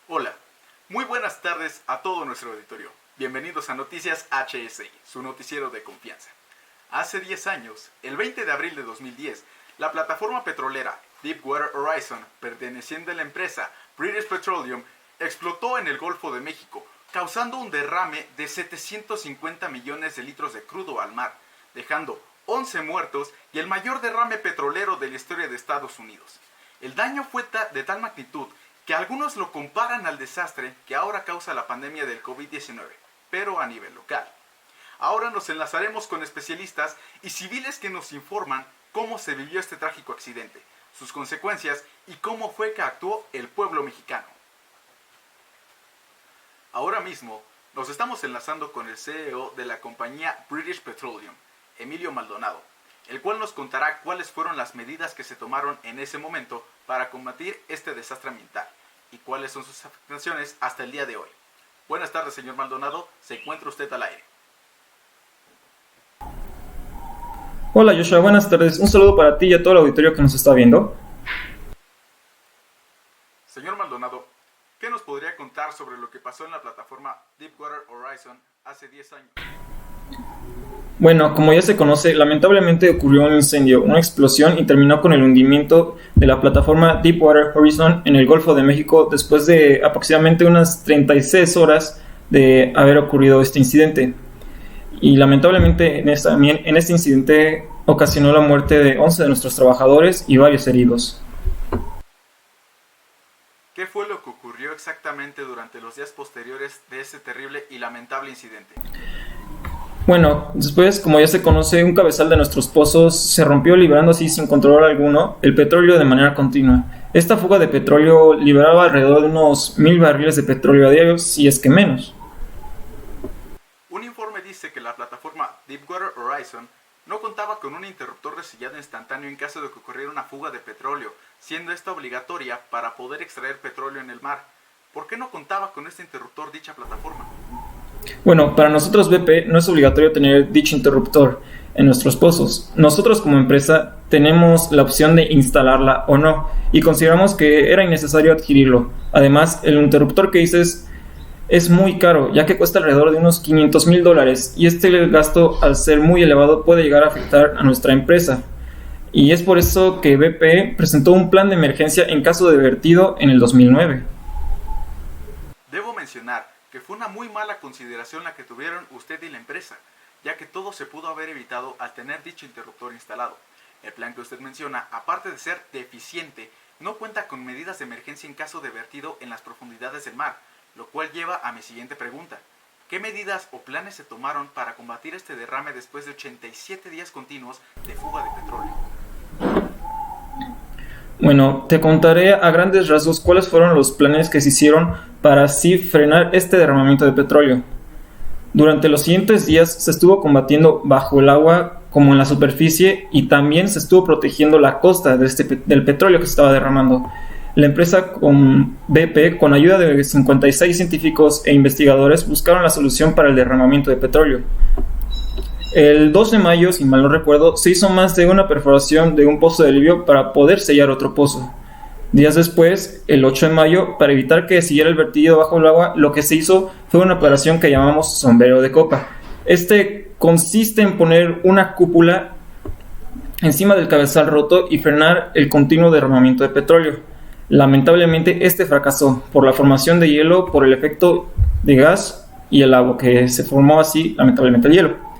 Hola, muy buenas tardes a todo nuestro auditorio. Bienvenidos a Noticias HSI, su noticiero de confianza. Hace 10 años, el 20 de abril de 2010, la plataforma petrolera Deepwater Horizon, perteneciente a la empresa British Petroleum, explotó en el Golfo de México, causando un derrame de 750 millones de litros de crudo al mar, dejando 11 muertos y el mayor derrame petrolero de la historia de Estados Unidos. El daño fue de tal magnitud que algunos lo comparan al desastre que ahora causa la pandemia del COVID-19, pero a nivel local. Ahora nos enlazaremos con especialistas y civiles que nos informan cómo se vivió este trágico accidente, sus consecuencias y cómo fue que actuó el pueblo mexicano. Ahora mismo nos estamos enlazando con el CEO de la compañía British Petroleum, Emilio Maldonado, el cual nos contará cuáles fueron las medidas que se tomaron en ese momento para combatir este desastre ambiental y cuáles son sus afectaciones hasta el día de hoy. Buenas tardes, señor Maldonado, se encuentra usted al aire. Hola Joshua, buenas tardes. Un saludo para ti y a todo el auditorio que nos está viendo. Señor Maldonado, ¿qué nos podría contar sobre lo que pasó en la plataforma Deepwater Horizon hace 10 años? Bueno, como ya se conoce, lamentablemente ocurrió un incendio, una explosión y terminó con el hundimiento de la plataforma Deepwater Horizon en el Golfo de México después de aproximadamente unas 36 horas de haber ocurrido este incidente. Y lamentablemente en este incidente ocasionó la muerte de 11 de nuestros trabajadores y varios heridos. ¿Qué fue lo que ocurrió exactamente durante los días posteriores de ese terrible y lamentable incidente? Bueno, después, como ya se conoce, un cabezal de nuestros pozos se rompió liberando así sin control alguno el petróleo de manera continua. Esta fuga de petróleo liberaba alrededor de unos 1000 barriles de petróleo a diario, si es que menos. Un informe dice que la plataforma Deepwater Horizon no contaba con un interruptor de sellado instantáneo en caso de que ocurriera una fuga de petróleo, siendo esta obligatoria para poder extraer petróleo en el mar. ¿Por qué no contaba con este interruptor dicha plataforma? Bueno, para nosotros BP no es obligatorio tener dicho interruptor en nuestros pozos. Nosotros como empresa tenemos la opción de instalarla o no y consideramos que era innecesario adquirirlo. Además, el interruptor que dices es muy caro, ya que cuesta alrededor de unos $500,000 y este gasto, al ser muy elevado, puede llegar a afectar a nuestra empresa. Y es por eso que BP presentó un plan de emergencia en caso de vertido en el 2009. Debo mencionar que fue una muy mala consideración la que tuvieron usted y la empresa, ya que todo se pudo haber evitado al tener dicho interruptor instalado. El plan que usted menciona, aparte de ser deficiente, no cuenta con medidas de emergencia en caso de vertido en las profundidades del mar, lo cual lleva a mi siguiente pregunta. ¿Qué medidas o planes se tomaron para combatir este derrame después de 87 días continuos de fuga de petróleo? Bueno, te contaré a grandes rasgos cuáles fueron los planes que se hicieron para así frenar este derramamiento de petróleo. Durante los siguientes días se estuvo combatiendo bajo el agua como en la superficie y también se estuvo protegiendo la costa del petróleo que se estaba derramando. La empresa con BP, con ayuda de 56 científicos e investigadores, buscaron la solución para el derramamiento de petróleo. El 2 de mayo, si mal no recuerdo, se hizo más de una perforación de un pozo de alivio para poder sellar otro pozo. Días después, el 8 de mayo, para evitar que siguiera el vertido bajo el agua, lo que se hizo fue una operación que llamamos sombrero de copa. Este consiste en poner una cúpula encima del cabezal roto y frenar el continuo derramamiento de petróleo. Lamentablemente, este fracasó por la formación de hielo, por el efecto de gas y el agua, que se formó así, lamentablemente, el hielo.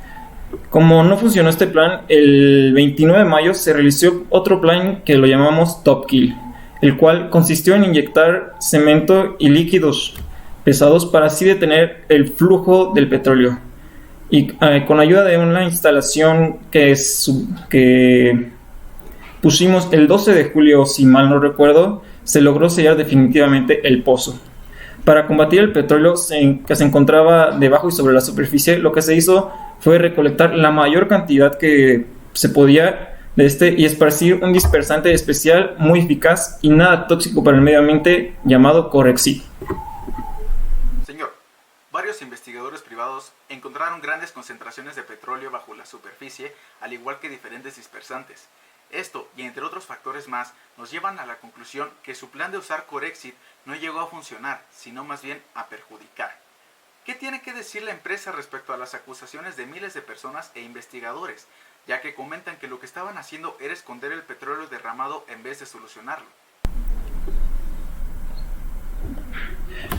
Como no funcionó este plan, el 29 de mayo se realizó otro plan que lo llamamos Top Kill, el cual consistió en inyectar cemento y líquidos pesados para así detener el flujo del petróleo. Y con ayuda de una instalación que pusimos el 12 de julio, si mal no recuerdo, se logró sellar definitivamente el pozo. Para combatir el petróleo que se encontraba debajo y sobre la superficie, lo que se hizo fue recolectar la mayor cantidad que se podía de este y esparcir un dispersante especial muy eficaz y nada tóxico para el medio ambiente llamado Corexit. Señor, varios investigadores privados encontraron grandes concentraciones de petróleo bajo la superficie, al igual que diferentes dispersantes. Esto, y entre otros factores más, nos llevan a la conclusión que su plan de usar Corexit no llegó a funcionar, sino más bien a perjudicar. ¿Qué tiene que decir la empresa respecto a las acusaciones de miles de personas e investigadores, ya que comentan que lo que estaban haciendo era esconder el petróleo derramado en vez de solucionarlo?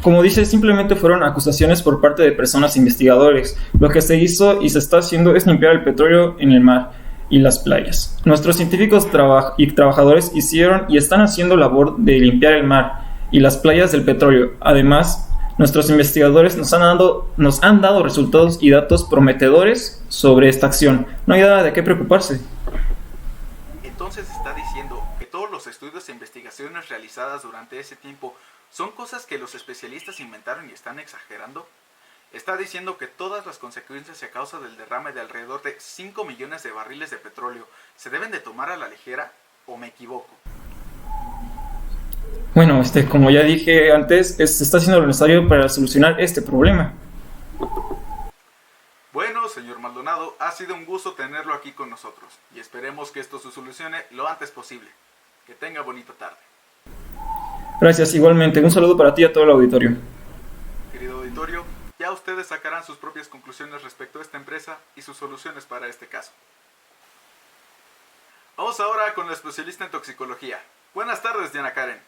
Como dice, simplemente fueron acusaciones por parte de personas e investigadores. Lo que se hizo y se está haciendo es limpiar el petróleo en el mar y las playas. Nuestros científicos y trabajadores hicieron y están haciendo labor de limpiar el mar y las playas del petróleo. Además, nuestros investigadores nos han dado resultados y datos prometedores sobre esta acción. No hay nada de qué preocuparse. Entonces está diciendo que todos los estudios e investigaciones realizadas durante ese tiempo son cosas que los especialistas inventaron y están exagerando. Está diciendo que todas las consecuencias a causa del derrame de alrededor de 5 millones de barriles de petróleo se deben de tomar a la ligera, ¿o me equivoco? Bueno, como ya dije antes, se está haciendo lo necesario para solucionar este problema. Bueno, señor Maldonado, ha sido un gusto tenerlo aquí con nosotros y esperemos que esto se solucione lo antes posible. Que tenga bonita tarde. Gracias, igualmente. Un saludo para ti y a todo el auditorio. Querido auditorio, ya ustedes sacarán sus propias conclusiones respecto a esta empresa y sus soluciones para este caso. Vamos ahora con la especialista en toxicología. Buenas tardes, Diana Karen.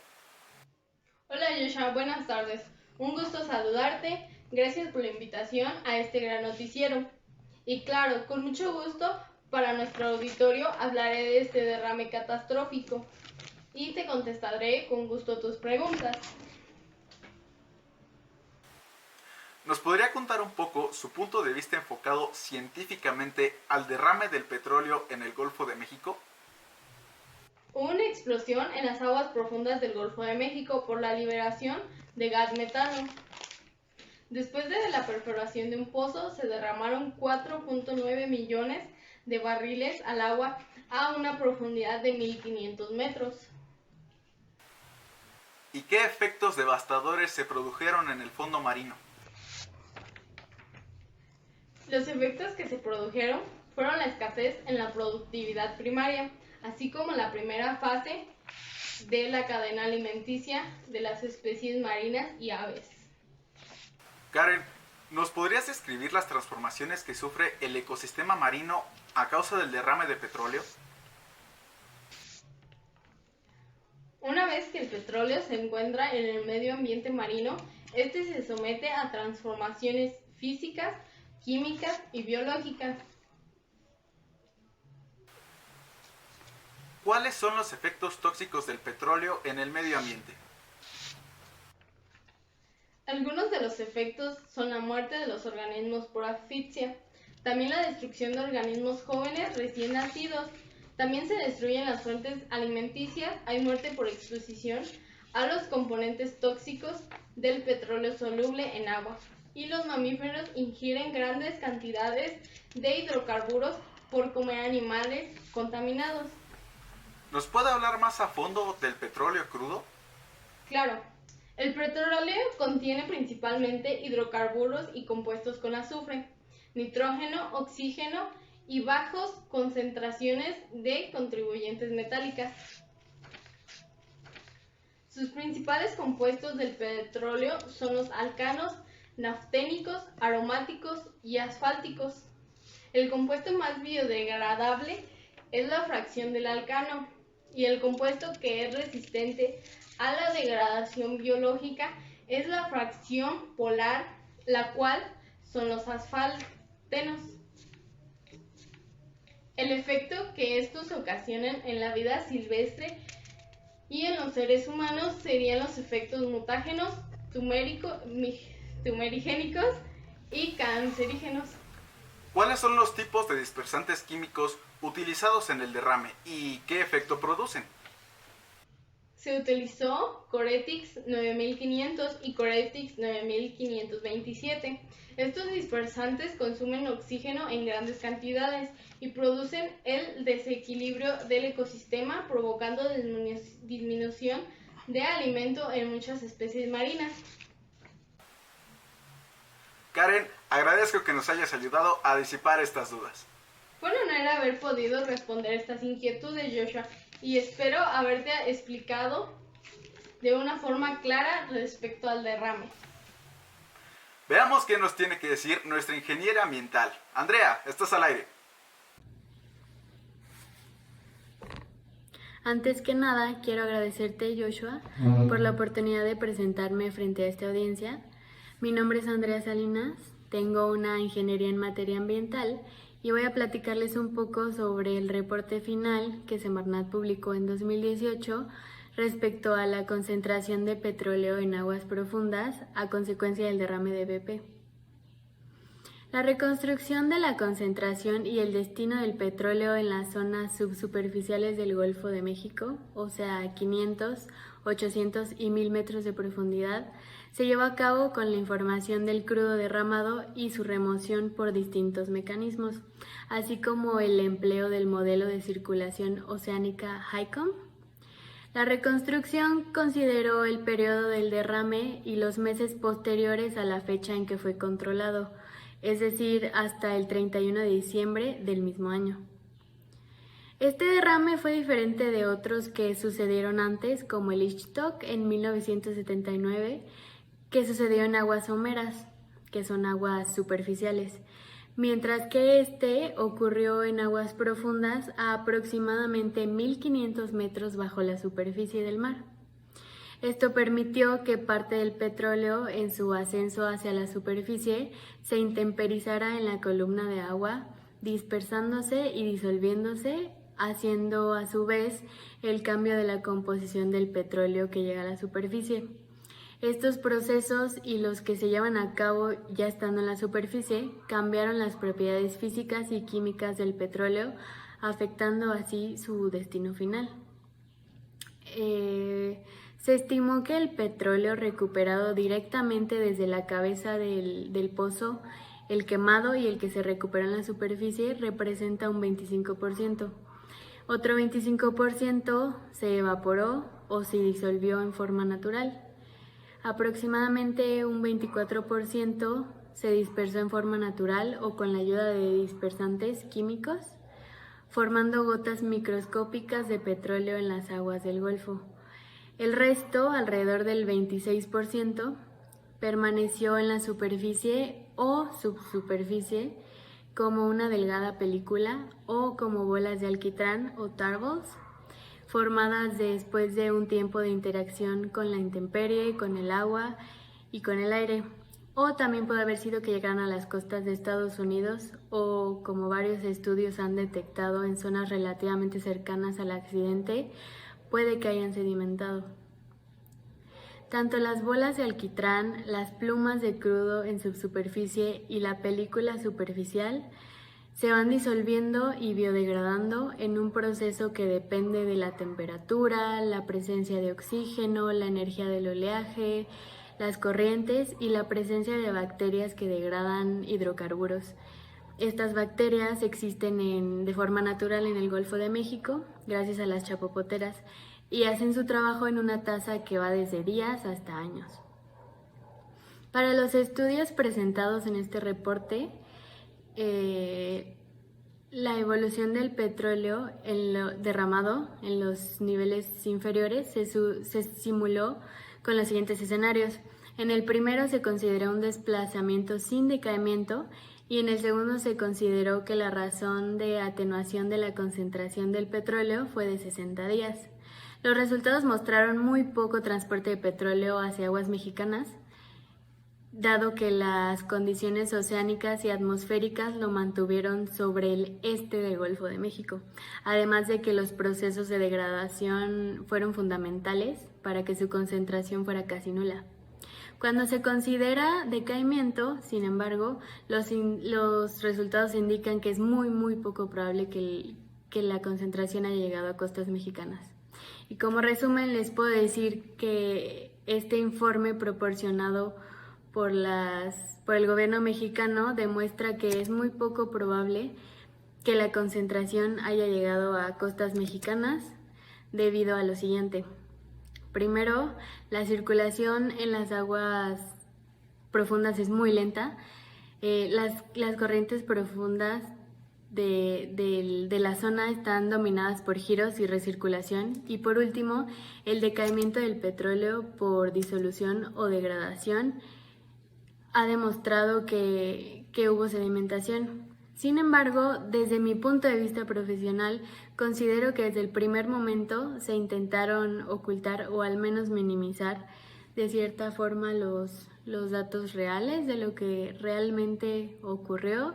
Hola Joshua, buenas tardes. Un gusto saludarte. Gracias por la invitación a este gran noticiero. Y claro, con mucho gusto para nuestro auditorio hablaré de este derrame catastrófico y te contestaré con gusto tus preguntas. ¿Nos podría contar un poco su punto de vista enfocado científicamente al derrame del petróleo en el Golfo de México? Hubo una explosión en las aguas profundas del Golfo de México por la liberación de gas metano. Después de la perforación de un pozo, se derramaron 4.9 millones de barriles al agua a una profundidad de 1.500 metros. ¿Y qué efectos devastadores se produjeron en el fondo marino? Los efectos que se produjeron fueron la escasez en la productividad primaria, así como la primera fase de la cadena alimenticia de las especies marinas y aves. Karen, ¿nos podrías describir las transformaciones que sufre el ecosistema marino a causa del derrame de petróleo? Una vez que el petróleo se encuentra en el medio ambiente marino, este se somete a transformaciones físicas, químicas y biológicas. ¿Cuáles son los efectos tóxicos del petróleo en el medio ambiente? Algunos de los efectos son la muerte de los organismos por asfixia, también la destrucción de organismos jóvenes recién nacidos. También se destruyen las fuentes alimenticias, hay muerte por exposición a los componentes tóxicos del petróleo soluble en agua. Y los mamíferos ingieren grandes cantidades de hidrocarburos por comer animales contaminados. ¿Nos puede hablar más a fondo del petróleo crudo? Claro, el petróleo contiene principalmente hidrocarburos y compuestos con azufre, nitrógeno, oxígeno y bajas concentraciones de contribuyentes metálicas. Sus principales compuestos del petróleo son los alcanos, nafténicos, aromáticos y asfálticos. El compuesto más biodegradable es la fracción del alcano y el compuesto que es resistente a la degradación biológica es la fracción polar, la cual son los asfaltenos. El efecto que estos ocasionan en la vida silvestre y en los seres humanos serían los efectos mutágenos, tumerigénicos y cancerígenos. ¿Cuáles son los tipos de dispersantes químicos utilizados en el derrame y qué efecto producen? Se utilizó Coretix 9500 y Coretix 9527. Estos dispersantes consumen oxígeno en grandes cantidades y producen el desequilibrio del ecosistema, provocando disminución de alimento en muchas especies marinas. Karen, agradezco que nos hayas ayudado a disipar estas dudas. Bueno, no manera haber podido responder estas inquietudes, Joshua, y espero haberte explicado de una forma clara respecto al derrame. Veamos qué nos tiene que decir nuestra ingeniera ambiental. Andrea, estás al aire. Antes que nada, quiero agradecerte, Joshua, por la oportunidad de presentarme frente a esta audiencia. Mi nombre es Andrea Salinas, tengo una ingeniería en materia ambiental y voy a platicarles un poco sobre el reporte final que Semarnat publicó en 2018 respecto a la concentración de petróleo en aguas profundas a consecuencia del derrame de BP. La reconstrucción de la concentración y el destino del petróleo en las zonas subsuperficiales del Golfo de México, o sea, 500, 800 y 1000 metros de profundidad, se llevó a cabo con la información del crudo derramado y su remoción por distintos mecanismos, así como el empleo del modelo de circulación oceánica HICOM. La reconstrucción consideró el periodo del derrame y los meses posteriores a la fecha en que fue controlado, es decir, hasta el 31 de diciembre del mismo año. Este derrame fue diferente de otros que sucedieron antes, como el Ichthyoc en 1979, que sucedió en aguas someras, que son aguas superficiales, mientras que este ocurrió en aguas profundas a aproximadamente 1500 metros bajo la superficie del mar. Esto permitió que parte del petróleo en su ascenso hacia la superficie se intemperizara en la columna de agua, dispersándose y disolviéndose, haciendo a su vez el cambio de la composición del petróleo que llega a la superficie. Estos procesos y los que se llevan a cabo ya estando en la superficie cambiaron las propiedades físicas y químicas del petróleo, afectando así su destino final. Se estimó que el petróleo recuperado directamente desde la cabeza del pozo, el quemado y el que se recuperó en la superficie, representa un 25%. Otro 25% se evaporó o se disolvió en forma natural. Aproximadamente un 24% se dispersó en forma natural o con la ayuda de dispersantes químicos, formando gotas microscópicas de petróleo en las aguas del Golfo. El resto, alrededor del 26%, permaneció en la superficie o subsuperficie como una delgada película o como bolas de alquitrán o tar balls, formadas después de un tiempo de interacción con la intemperie, con el agua y con el aire. O también puede haber sido que llegaran a las costas de Estados Unidos o, como varios estudios han detectado en zonas relativamente cercanas al accidente, puede que hayan sedimentado. Tanto las bolas de alquitrán, las plumas de crudo en subsuperficie y la película superficial se van disolviendo y biodegradando en un proceso que depende de la temperatura, la presencia de oxígeno, la energía del oleaje, las corrientes y la presencia de bacterias que degradan hidrocarburos. Estas bacterias existen de forma natural en el Golfo de México, gracias a las chapopoteras, y hacen su trabajo en una tasa que va desde días hasta años. Para los estudios presentados en este reporte, la evolución del petróleo derramado en los niveles inferiores se simuló con los siguientes escenarios. En el primero se consideró un desplazamiento sin decaimiento y en el segundo se consideró que la razón de atenuación de la concentración del petróleo fue de 60 días. Los resultados mostraron muy poco transporte de petróleo hacia aguas mexicanas, dado que las condiciones oceánicas y atmosféricas lo mantuvieron sobre el este del Golfo de México, además de que los procesos de degradación fueron fundamentales para que su concentración fuera casi nula. Cuando se considera decaimiento, sin embargo, los resultados indican que es muy poco probable que la concentración haya llegado a costas mexicanas. Y como resumen, les puedo decir que este informe proporcionado por el gobierno mexicano demuestra que es muy poco probable que la concentración haya llegado a costas mexicanas debido a lo siguiente. Primero, la circulación en las aguas profundas es muy lenta. Las corrientes profundas de la zona están dominadas por giros y recirculación. Y por último, el decaimiento del petróleo por disolución o degradación ha demostrado que hubo sedimentación. Sin embargo, desde mi punto de vista profesional, considero que desde el primer momento se intentaron ocultar o al menos minimizar de cierta forma los datos reales de lo que realmente ocurrió,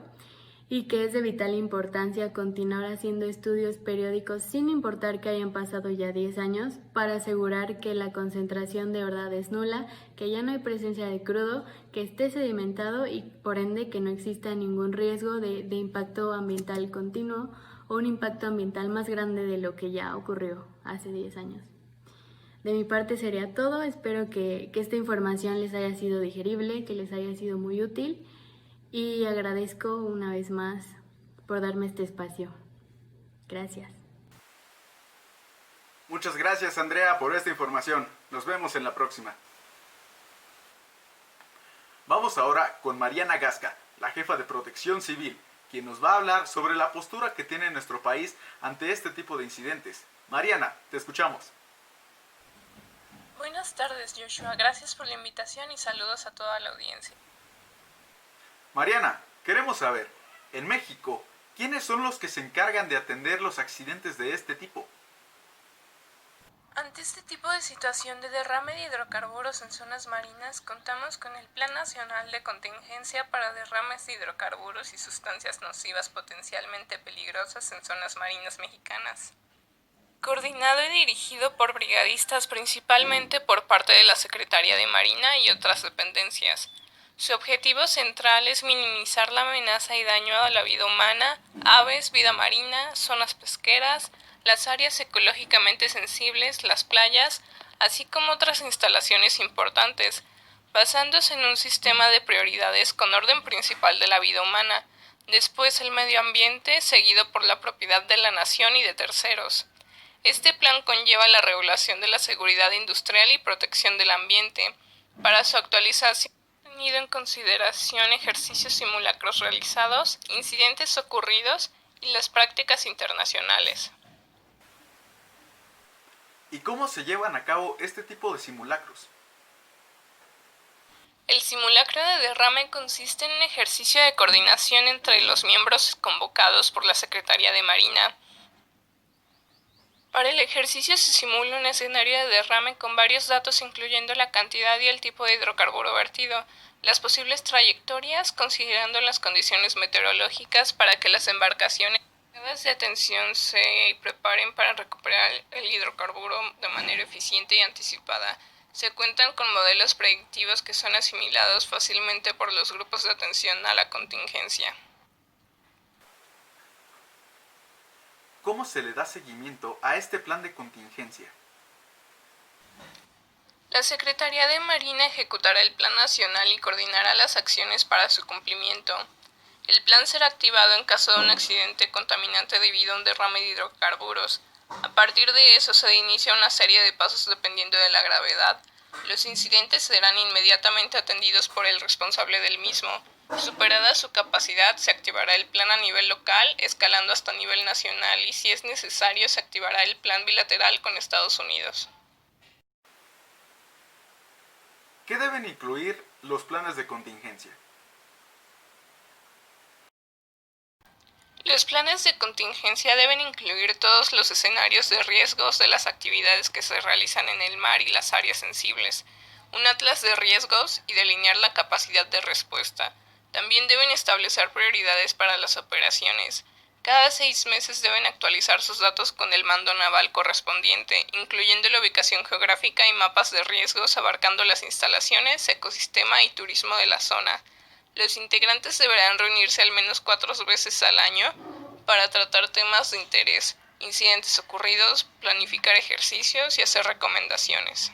y que es de vital importancia continuar haciendo estudios periódicos sin importar que hayan pasado ya 10 años para asegurar que la concentración de verdad es nula, que ya no hay presencia de crudo, que esté sedimentado y por ende que no exista ningún riesgo de impacto ambiental continuo o un impacto ambiental más grande de lo que ya ocurrió hace 10 años. De mi parte sería todo, espero que esta información les haya sido digerible, que les haya sido muy útil. Y agradezco una vez más por darme este espacio. Gracias. Muchas gracias, Andrea, por esta información. Nos vemos en la próxima. Vamos ahora con Mariana Gasca, la jefa de Protección Civil, quien nos va a hablar sobre la postura que tiene nuestro país ante este tipo de incidentes. Mariana, te escuchamos. Buenas tardes, Joshua. Gracias por la invitación y saludos a toda la audiencia. Mariana, queremos saber, en México, ¿quiénes son los que se encargan de atender los accidentes de este tipo? Ante este tipo de situación de derrame de hidrocarburos en zonas marinas, contamos con el Plan Nacional de Contingencia para Derrames de Hidrocarburos y Sustancias Nocivas Potencialmente Peligrosas en Zonas Marinas Mexicanas, coordinado y dirigido por brigadistas principalmente por parte de la Secretaría de Marina y otras dependencias. Su objetivo central es minimizar la amenaza y daño a la vida humana, aves, vida marina, zonas pesqueras, las áreas ecológicamente sensibles, las playas, así como otras instalaciones importantes, basándose en un sistema de prioridades con orden principal de la vida humana, después el medio ambiente, seguido por la propiedad de la nación y de terceros. Este plan conlleva la regulación de la seguridad industrial y protección del ambiente. Para su actualización, tenido en consideración ejercicios simulacros realizados, incidentes ocurridos y las prácticas internacionales. ¿Y cómo se llevan a cabo este tipo de simulacros? El simulacro de derrame consiste en un ejercicio de coordinación entre los miembros convocados por la Secretaría de Marina. Para el ejercicio se simula un escenario de derrame con varios datos incluyendo la cantidad y el tipo de hidrocarburo vertido, las posibles trayectorias, considerando las condiciones meteorológicas para que las embarcaciones de atención se preparen para recuperar el hidrocarburo de manera eficiente y anticipada. Se cuentan con modelos predictivos que son asimilados fácilmente por los grupos de atención a la contingencia. ¿Cómo se le da seguimiento a este plan de contingencia? La Secretaría de Marina ejecutará el Plan Nacional y coordinará las acciones para su cumplimiento. El plan será activado en caso de un accidente contaminante debido a un derrame de hidrocarburos. A partir de eso se inicia una serie de pasos dependiendo de la gravedad. Los incidentes serán inmediatamente atendidos por el responsable del mismo. Superada su capacidad, se activará el plan a nivel local, escalando hasta nivel nacional y si es necesario se activará el plan bilateral con Estados Unidos. ¿Qué deben incluir los planes de contingencia? Los planes de contingencia deben incluir todos los escenarios de riesgos de las actividades que se realizan en el mar y las áreas sensibles, un atlas de riesgos y delinear la capacidad de respuesta. También deben establecer prioridades para las operaciones. Cada 6 meses deben actualizar sus datos con el mando naval correspondiente, incluyendo la ubicación geográfica y mapas de riesgos abarcando las instalaciones, ecosistema y turismo de la zona. Los integrantes deberán reunirse al menos 4 veces al año para tratar temas de interés, incidentes ocurridos, planificar ejercicios y hacer recomendaciones.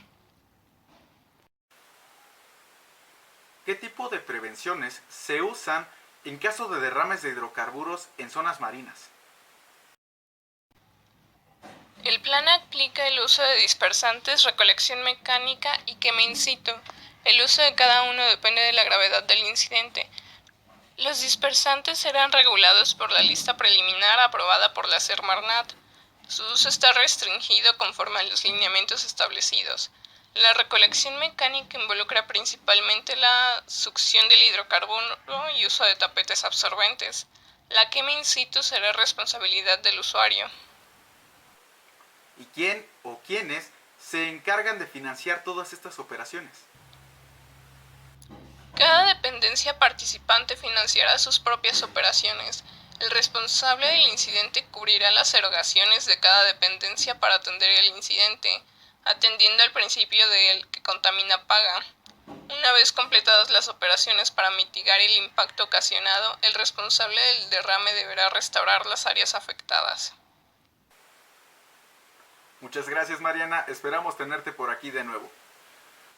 ¿Qué tipo de prevenciones se usan en caso de derrames de hidrocarburos en zonas marinas? El plan aplica el uso de dispersantes, recolección mecánica y quema in situ. El uso de cada uno depende de la gravedad del incidente. Los dispersantes serán regulados por la lista preliminar aprobada por la Semarnat. Su uso está restringido conforme a los lineamientos establecidos. La recolección mecánica involucra principalmente la succión del hidrocarburo y uso de tapetes absorbentes. La quema in situ será responsabilidad del usuario. ¿Y quién o quiénes se encargan de financiar todas estas operaciones? Cada dependencia participante financiará sus propias operaciones. El responsable del incidente cubrirá las erogaciones de cada dependencia para atender el incidente, atendiendo al principio de el que contamina paga. Una vez completadas las operaciones para mitigar el impacto ocasionado, el responsable del derrame deberá restaurar las áreas afectadas. Muchas gracias, Mariana, esperamos tenerte por aquí de nuevo.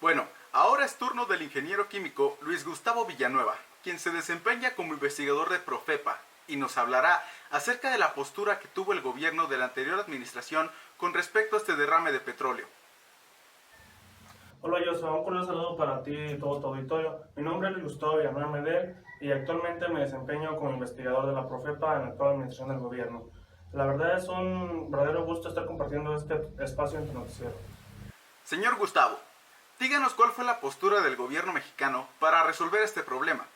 Bueno, ahora es turno del ingeniero químico Luis Gustavo Villanueva, quien se desempeña como investigador de Profepa y nos hablará acerca de la postura que tuvo el gobierno de la anterior administración con respecto a este derrame de petróleo. Hola Joshua, un cordial saludo para ti y todo tu auditorio. Mi nombre es Luis Gustavo Villanueva Medel y actualmente me desempeño como investigador de la Profepa en la actual administración del gobierno. La verdad es un verdadero gusto estar compartiendo este espacio en tu noticiero. Señor Gustavo, díganos cuál fue la postura del gobierno mexicano para resolver este problema.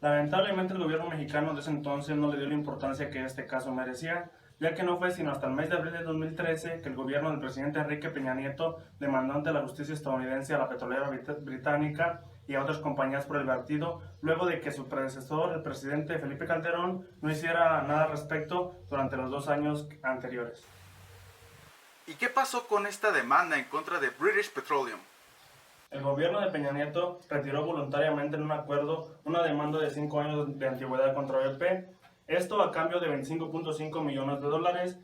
Lamentablemente el gobierno mexicano de ese entonces no le dio la importancia que este caso merecía, ya que no fue sino hasta el mes de abril de 2013 que el gobierno del presidente Enrique Peña Nieto demandó ante la justicia estadounidense a la petrolera británica y a otras compañías por el vertido, luego de que su predecesor, el presidente Felipe Calderón, no hiciera nada al respecto durante los 2 años anteriores. ¿Y qué pasó con esta demanda en contra de British Petroleum? El gobierno de Peña Nieto retiró voluntariamente en un acuerdo una demanda de 5 años de antigüedad contra BP, esto a cambio de $25.5 millones.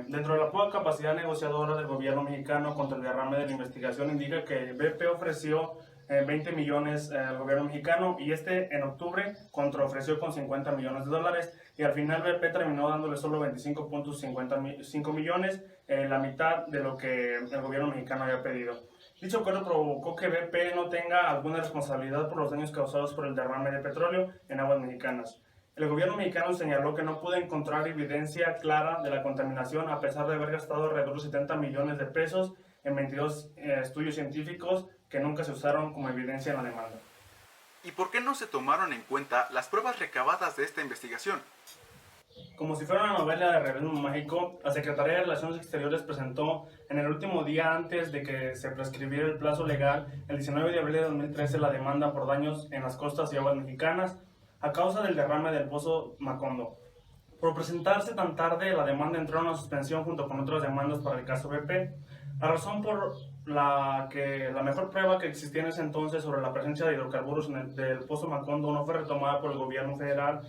Dentro de la poca capacidad negociadora del gobierno mexicano contra el derrame de la investigación indica que BP ofreció 20 millones al gobierno mexicano y en octubre contraofreció con $50 millones y al final BP terminó dándole solo 25.55 millones, la mitad de lo que el gobierno mexicano había pedido. Dicho acuerdo provocó que BP no tenga alguna responsabilidad por los daños causados por el derrame de petróleo en aguas mexicanas. El gobierno mexicano señaló que no pudo encontrar evidencia clara de la contaminación a pesar de haber gastado alrededor de 70 millones de pesos en 22 estudios científicos que nunca se usaron como evidencia en la demanda. ¿Y por qué no se tomaron en cuenta las pruebas recabadas de esta investigación? Como si fuera una novela de realismo mágico, la Secretaría de Relaciones Exteriores presentó en el último día antes de que se prescribiera el plazo legal, el 19 de abril de 2013, la demanda por daños en las costas y aguas mexicanas a causa del derrame del pozo Macondo. Por presentarse tan tarde, la demanda entró en una suspensión junto con otras demandas para el caso BP. La razón por la que la mejor prueba que existía en ese entonces sobre la presencia de hidrocarburos del pozo Macondo no fue retomada por el gobierno federal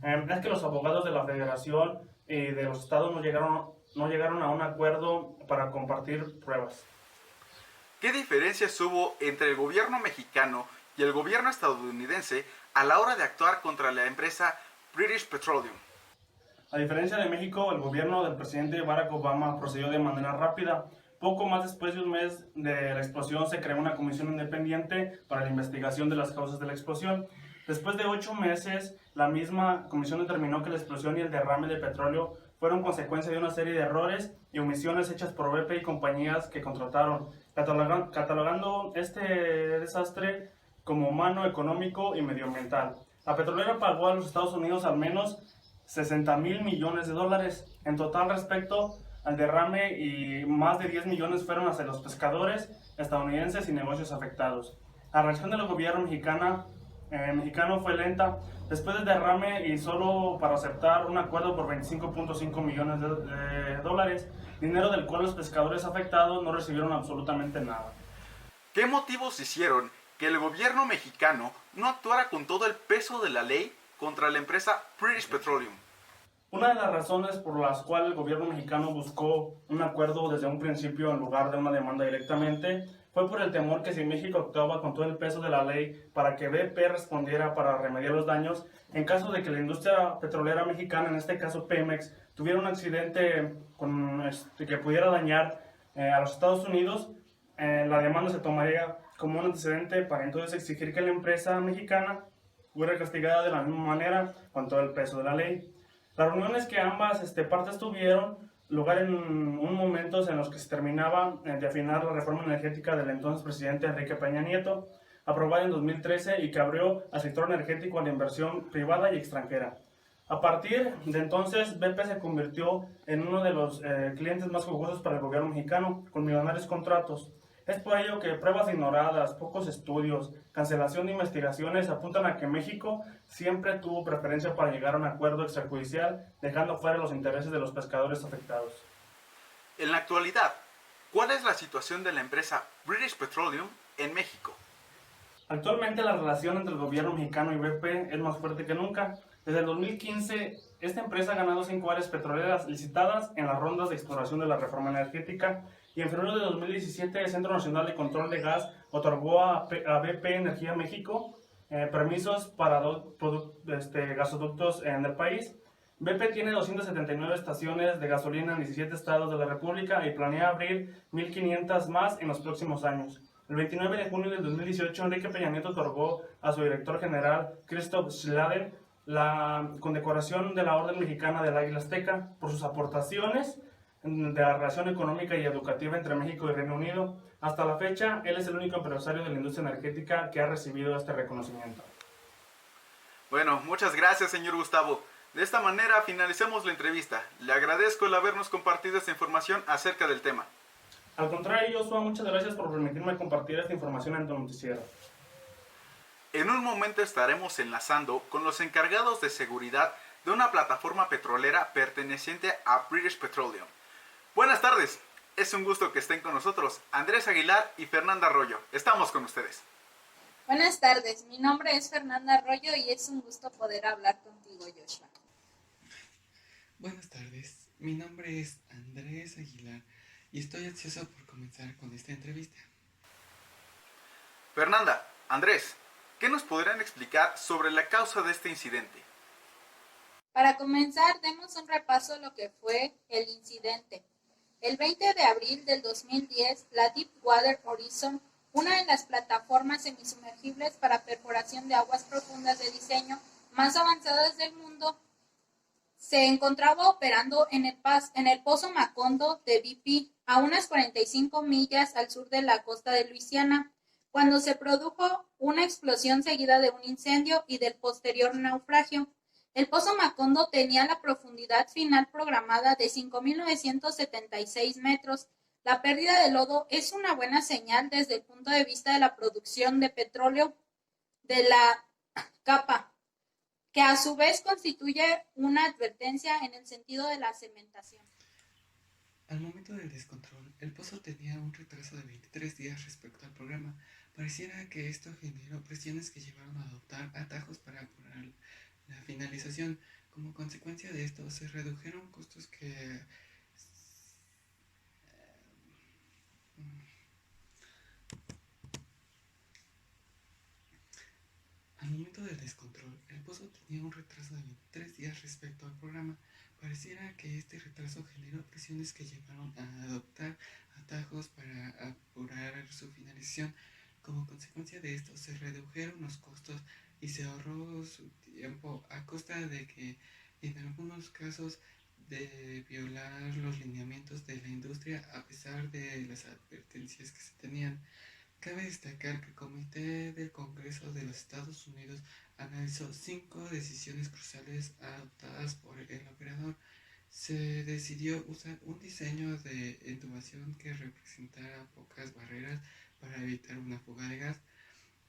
es que los abogados de la federación y de los estados no llegaron a un acuerdo para compartir pruebas. ¿Qué diferencias hubo entre el gobierno mexicano y el gobierno estadounidense a la hora de actuar contra la empresa British Petroleum? A diferencia de México, el gobierno del presidente Barack Obama procedió de manera rápida. Poco más después de un mes de la explosión se creó una comisión independiente para la investigación de las causas de la explosión. Después de 8 meses, la misma comisión determinó que la explosión y el derrame de petróleo fueron consecuencia de una serie de errores y omisiones hechas por BP y compañías que contrataron, catalogando este desastre como humano, económico y medioambiental. La petrolera pagó a los Estados Unidos al menos $60,000 millones en total respecto al derrame y más de 10 millones fueron hacia los pescadores estadounidenses y negocios afectados. La reacción del gobierno mexicano fue lenta. Después del derrame y solo para aceptar un acuerdo por $25.5 millones de dólares, dinero del cual los pescadores afectados no recibieron absolutamente nada. ¿Qué motivos hicieron que el gobierno mexicano no actuara con todo el peso de la ley contra la empresa British Petroleum? Una de las razones por las cuales el gobierno mexicano buscó un acuerdo desde un principio en lugar de una demanda directamente fue por el temor que si México actuaba con todo el peso de la ley para que BP respondiera para remediar los daños, en caso de que la industria petrolera mexicana, en este caso Pemex, tuviera un accidente que pudiera dañar a los Estados Unidos, la demanda se tomaría como un antecedente para entonces exigir que la empresa mexicana hubiera castigada de la misma manera con todo el peso de la ley. Las reuniones que ambas partes tuvieron lugar en un momentos en los que se terminaba de afinar la reforma energética del entonces presidente Enrique Peña Nieto, aprobada en 2013 y que abrió al sector energético a la inversión privada y extranjera. A partir de entonces, BP se convirtió en uno de los clientes más jugosos para el gobierno mexicano, con millonarios contratos. Es por ello que pruebas ignoradas, pocos estudios, cancelación de investigaciones apuntan a que México siempre tuvo preferencia para llegar a un acuerdo extrajudicial, dejando fuera los intereses de los pescadores afectados. En la actualidad, ¿cuál es la situación de la empresa British Petroleum en México? Actualmente la relación entre el gobierno mexicano y BP es más fuerte que nunca. Desde el 2015, esta empresa ha ganado 5 áreas petroleras licitadas en las rondas de exploración de la reforma energética y en febrero de 2017 el Centro Nacional de Control de Gas otorgó a BP Energía México permisos para gasoductos en el país. BP tiene 279 estaciones de gasolina en 17 estados de la República y planea abrir 1.500 más en los próximos años. El 29 de junio del 2018, Enrique Peña Nieto otorgó a su director general, Christoph Schladen, la condecoración de la Orden Mexicana del Águila Azteca por sus aportaciones de la relación económica y educativa entre México y Reino Unido. Hasta la fecha, él es el único empresario de la industria energética que ha recibido este reconocimiento. Bueno, muchas gracias, señor Gustavo. De esta manera finalicemos la entrevista. Le agradezco el habernos compartido esta información acerca del tema. Al contrario, Joshua, muchas gracias por permitirme compartir esta información en tu noticiero. En un momento estaremos enlazando con los encargados de seguridad de una plataforma petrolera perteneciente a British Petroleum. Buenas tardes, es un gusto que estén con nosotros Andrés Aguilar y Fernanda Arroyo. Estamos con ustedes. Buenas tardes, mi nombre es Fernanda Arroyo y es un gusto poder hablar contigo, Joshua. Buenas tardes, mi nombre es Andrés Aguilar y estoy ansioso por comenzar con esta entrevista. Fernanda, Andrés, ¿qué nos podrían explicar sobre la causa de este incidente? Para comenzar, demos un repaso a lo que fue el incidente. El 20 de abril del 2010, la Deepwater Horizon, una de las plataformas semisumergibles para perforación de aguas profundas de diseño más avanzadas del mundo, se encontraba operando en el Pozo Macondo de BP, a unas 45 millas al sur de la costa de Luisiana, cuando se produjo una explosión seguida de un incendio y del posterior naufragio. El Pozo Macondo tenía la profundidad final programada de 5.976 metros. La pérdida de lodo es una buena señal desde el punto de vista de la producción de petróleo de la capa, que a su vez constituye una advertencia en el sentido de la cementación. Al momento del descontrol, el pozo tenía un retraso de 23 días respecto al programa. Pareciera que esto generó presiones que llevaron a adoptar atajos para apurar la finalización. Como consecuencia de esto, se redujeron costos que Al momento del descontrol, el pozo tenía un retraso de 23 días respecto al programa. Pareciera que este retraso generó presiones que llevaron a adoptar atajos para apurar su finalización. Como consecuencia de esto, se redujeron los costos y se ahorró su tiempo a costa de que, en algunos casos, de violar los lineamientos de la industria a pesar de las advertencias que se tenían. Cabe destacar que el Comité del Congreso de los Estados Unidos analizó 5 decisiones cruciales adoptadas por el operador. Se decidió usar un diseño de intubación que representara pocas barreras para evitar una fuga de gas.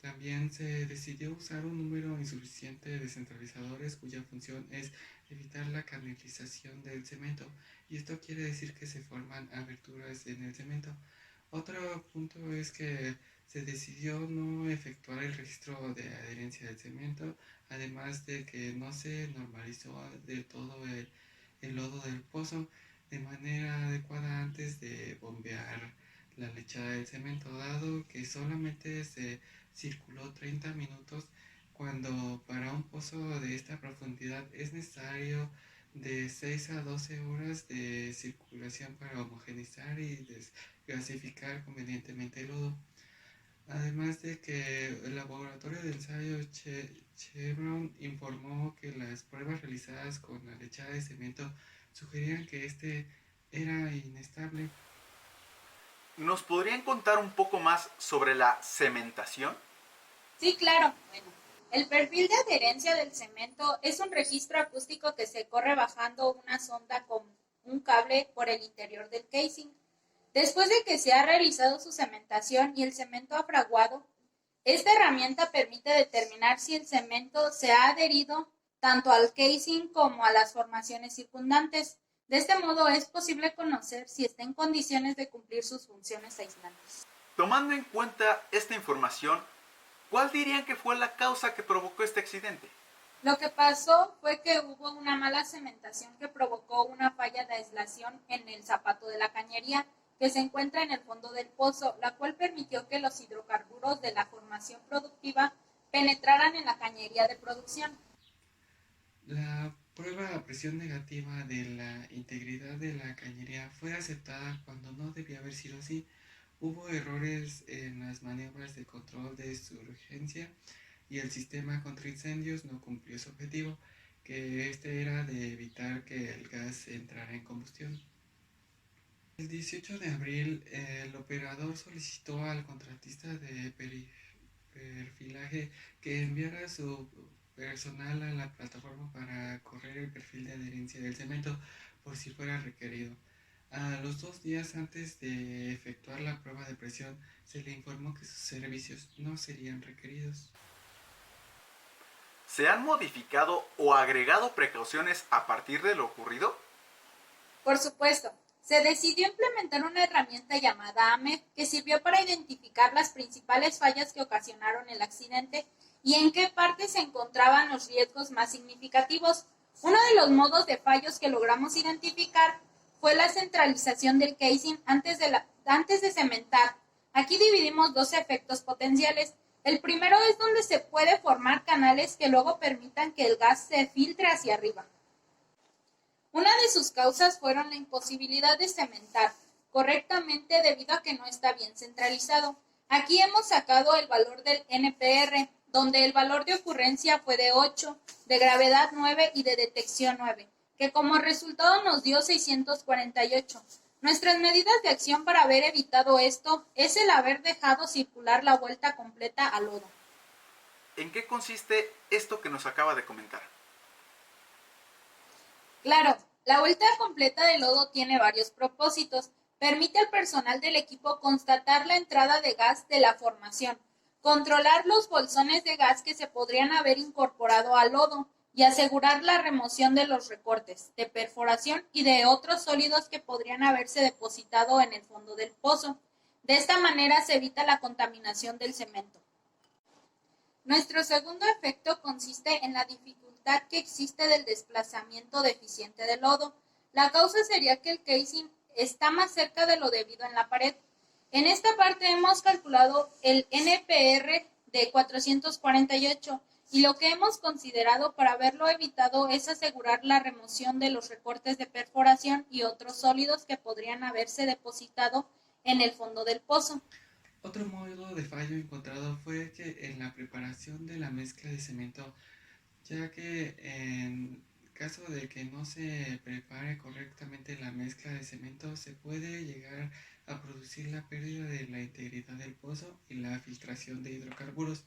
También se decidió usar un número insuficiente de centralizadores cuya función es evitar la canalización del cemento, y esto quiere decir que se forman aberturas en el cemento. Otro punto es que se decidió no efectuar el registro de adherencia del cemento, además de que no se normalizó del todo el lodo del pozo de manera adecuada antes de bombear la lechada del cemento, dado que solamente se circuló 30 minutos cuando para un pozo de esta profundidad es necesario de 6 a 12 horas de circulación para homogeneizar y desgasificar convenientemente el lodo. Además de que el laboratorio de ensayo Chevron informó que las pruebas realizadas con la lechada de cemento sugerían que este era inestable. ¿Nos podrían contar un poco más sobre la cementación? Sí, claro. Bueno, el perfil de adherencia del cemento es un registro acústico que se corre bajando una sonda con un cable por el interior del casing. Después de que se ha realizado su cementación y el cemento ha fraguado, esta herramienta permite determinar si el cemento se ha adherido tanto al casing como a las formaciones circundantes. De este modo es posible conocer si está en condiciones de cumplir sus funciones aislantes. Tomando en cuenta esta información, ¿cuál dirían que fue la causa que provocó este accidente? Lo que pasó fue que hubo una mala cementación que provocó una falla de aislación en el zapato de la cañería que se encuentra en el fondo del pozo, la cual permitió que los hidrocarburos de la formación productiva penetraran en la cañería de producción. La prueba a presión negativa de la integridad de la cañería fue aceptada cuando no debía haber sido así. Hubo errores en las maniobras de control de surgencia y el sistema contra incendios no cumplió su objetivo, que este era de evitar que el gas entrara en combustión. El 18 de abril, el operador solicitó al contratista de perfilaje que enviara su personal a la plataforma para correr el perfil de adherencia del cemento por si fuera requerido. A los 2 días antes de efectuar la prueba de presión, se le informó que sus servicios no serían requeridos. ¿Se han modificado o agregado precauciones a partir de lo ocurrido? Por supuesto, se decidió implementar una herramienta llamada AMEF que sirvió para identificar las principales fallas que ocasionaron el accidente y en qué parte se encontraban los riesgos más significativos. Uno de los modos de fallos que logramos identificar fue la centralización del casing antes de cementar. Aquí dividimos dos efectos potenciales. El primero es donde se puede formar canales que luego permitan que el gas se filtre hacia arriba. Una de sus causas fueron la imposibilidad de cementar correctamente debido a que no está bien centralizado. Aquí hemos sacado el valor del NPR, donde el valor de ocurrencia fue de 8, de gravedad 9 y de detección 9, que como resultado nos dio 648. Nuestras medidas de acción para haber evitado esto es el haber dejado circular la vuelta completa al lodo. ¿En qué consiste esto que nos acaba de comentar? Claro, la vuelta completa de lodo tiene varios propósitos. Permite al personal del equipo constatar la entrada de gas de la formación, controlar los bolsones de gas que se podrían haber incorporado al lodo y asegurar la remoción de los recortes, de perforación y de otros sólidos que podrían haberse depositado en el fondo del pozo. De esta manera se evita la contaminación del cemento. Nuestro segundo efecto consiste en la dificultad que existe del desplazamiento deficiente del lodo. La causa sería que el casing está más cerca de lo debido en la pared. En esta parte hemos calculado el NPR de 448 y lo que hemos considerado para haberlo evitado es asegurar la remoción de los recortes de perforación y otros sólidos que podrían haberse depositado en el fondo del pozo. Otro modo de fallo encontrado fue que en la preparación de la mezcla de cemento, ya que en caso de que no se prepare correctamente la mezcla de cemento, se puede llegar a producir la pérdida de la integridad del pozo y la filtración de hidrocarburos.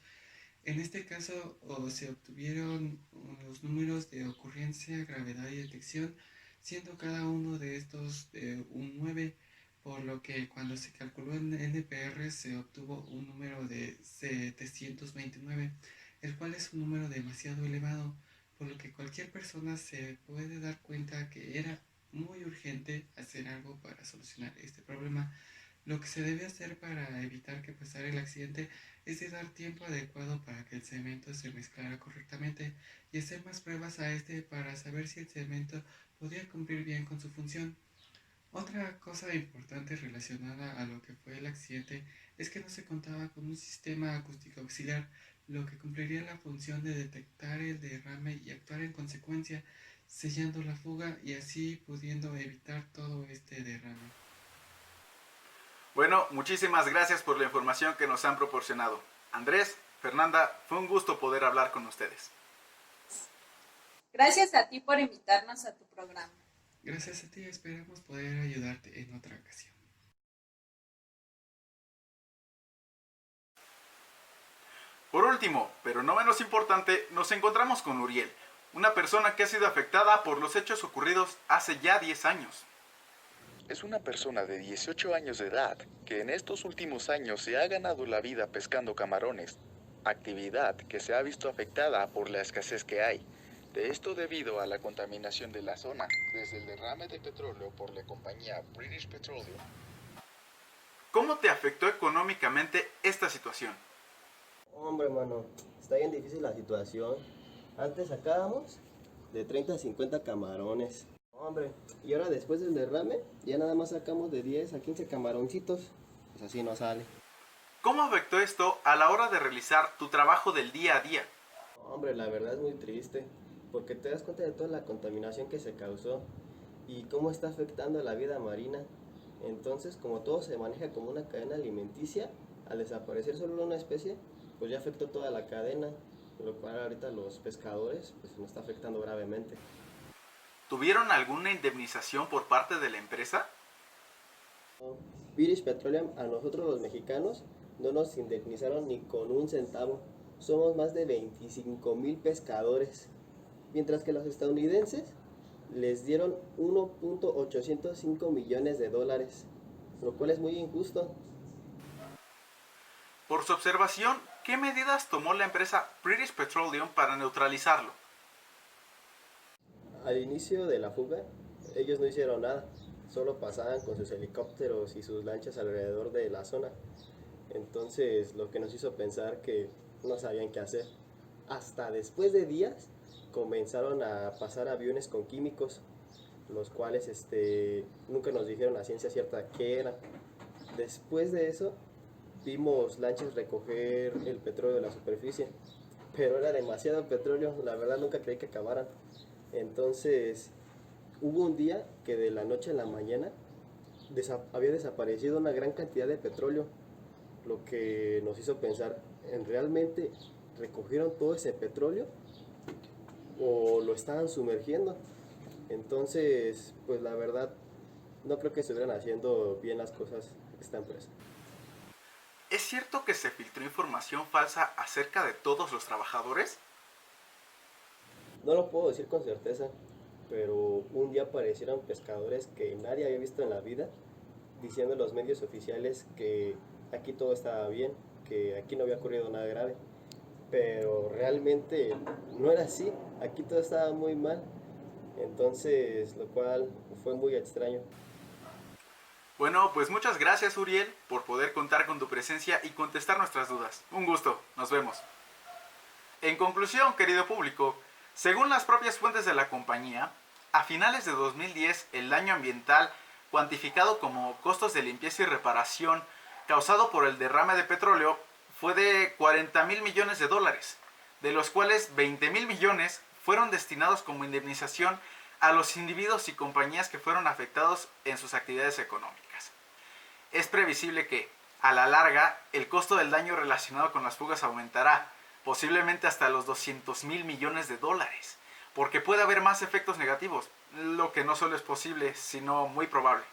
En este caso se obtuvieron los números de ocurrencia, gravedad y detección, siendo cada uno de estos un 9, por lo que cuando se calculó en NPR se obtuvo un número de 729, el cual es un número demasiado elevado, por lo que cualquier persona se puede dar cuenta que era muy urgente hacer algo para solucionar este problema. Lo que se debe hacer para evitar que pasara el accidente es de dar tiempo adecuado para que el cemento se mezclara correctamente y hacer más pruebas a este para saber si el cemento podía cumplir bien con su función. Otra cosa importante relacionada a lo que fue el accidente es que no se contaba con un sistema acústico auxiliar, lo que cumpliría la función de detectar el derrame y actuar en consecuencia, sellando la fuga y así pudiendo evitar todo este derrame. Bueno, muchísimas gracias por la información que nos han proporcionado. Andrés, Fernanda, fue un gusto poder hablar con ustedes. Gracias a ti por invitarnos a tu programa. Gracias a ti, esperamos poder ayudarte en otra ocasión. Por último, pero no menos importante, nos encontramos con Uriel, una persona que ha sido afectada por los hechos ocurridos hace ya 10 años. Es una persona de 18 años de edad que en estos últimos años se ha ganado la vida pescando camarones, actividad que se ha visto afectada por la escasez que hay. De esto debido a la contaminación de la zona, desde el derrame de petróleo por la compañía British Petroleum. ¿Cómo te afectó económicamente esta situación? Hombre, mano, está bien difícil la situación. Antes sacábamos de 30 a 50 camarones. Hombre, y ahora después del derrame, ya nada más sacamos de 10 a 15 camaroncitos. Pues así no sale. ¿Cómo afectó esto a la hora de realizar tu trabajo del día a día? Hombre, la verdad es muy triste, porque te das cuenta de toda la contaminación que se causó y cómo está afectando a la vida marina. Entonces, como todo se maneja como una cadena alimenticia, al desaparecer solo una especie, pues ya afectó toda la cadena, lo cual ahorita los pescadores pues nos está afectando gravemente. ¿Tuvieron alguna indemnización por parte de la empresa? British Petroleum, a nosotros los mexicanos no nos indemnizaron ni con un centavo. Somos más de 25,000 pescadores, mientras que los estadounidenses les dieron 1.805 millones de dólares, lo cual es muy injusto. Por su observación, ¿qué medidas tomó la empresa British Petroleum para neutralizarlo? Al inicio de la fuga, ellos no hicieron nada, solo pasaban con sus helicópteros y sus lanchas alrededor de la zona. Entonces, lo que nos hizo pensar que no sabían qué hacer. Hasta después de días, comenzaron a pasar aviones con químicos, los cuales nunca nos dijeron a ciencia cierta qué era. Después de eso, vimos lanchas recoger el petróleo de la superficie, pero era demasiado petróleo, la verdad nunca creí que acabaran. Entonces, hubo un día que de la noche a la mañana había desaparecido una gran cantidad de petróleo, lo que nos hizo pensar en realmente recogieron todo ese petróleo o lo estaban sumergiendo. Entonces, pues la verdad, no creo que estuvieran haciendo bien las cosas esta empresa. ¿Es cierto que se filtró información falsa acerca de todos los trabajadores? No lo puedo decir con certeza, pero un día aparecieron pescadores que nadie había visto en la vida, diciendo en los medios oficiales que aquí todo estaba bien, que aquí no había ocurrido nada grave. Pero realmente no era así, aquí todo estaba muy mal. Entonces, lo cual fue muy extraño. Bueno, pues muchas gracias Uriel por poder contar con tu presencia y contestar nuestras dudas. Un gusto, nos vemos. En conclusión, querido público, según las propias fuentes de la compañía, a finales de 2010 el daño ambiental cuantificado como costos de limpieza y reparación causado por el derrame de petróleo fue de 40,000 millones de dólares, de los cuales 20,000 millones fueron destinados como indemnización a los individuos y compañías que fueron afectados en sus actividades económicas. Es previsible que, a la larga, el costo del daño relacionado con las fugas aumentará, posiblemente hasta los 200,000 millones de dólares, porque puede haber más efectos negativos, lo que no solo es posible, sino muy probable.